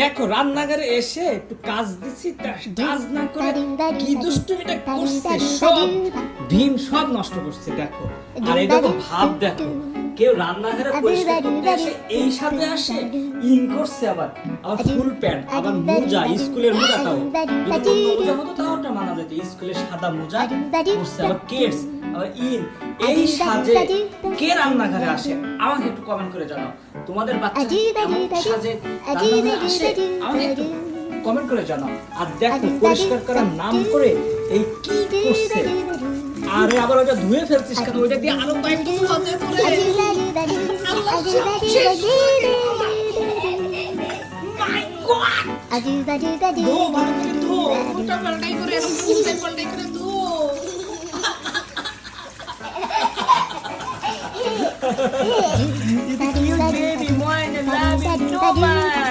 দেখো রান্নাঘরে এসে একটু কাজ দিছি, কাজ না করে কি দুষ্টুমিটা করছে, সব ভীম সব নষ্ট করছে। দেখো আর এই দেখো ভাব, দেখো কেউ রান্নাঘরে পরিষ্কার করতে আসে এই সাথে আসে, ইন করছে আবার ফুল প্যান্ট, আবার মোজা, স্কুলের মোজাটাও যদি অন্য মোজা হতো তাও ওটা মানা যেত, স্কুলের সাদা মোজা পরছে, আবার কেটস, আবার ইন। এই সাজে কে রান্নাঘরে আসে আমাকে একটু কমেন্ট করে জানাও। তোমাদের বাচ্চা কেমন সাজে রান্নাঘরে আসে আমাকে একটু কমেন্ট করে জানাও। আর দেখো পরিষ্কার করার নাম করে এই কি করছে, আরে আবার ওটা ধুয়ে ফেলছিস কেন? ওইটা দিয়ে আরো কয়েকটু হাতে করে মাই গড, ধো ভালো করে ধো, ওটা পাল্টাই করে এরকম উল্টাই পাল্টাই করে ধো। It's a cute baby, more than love it, no man.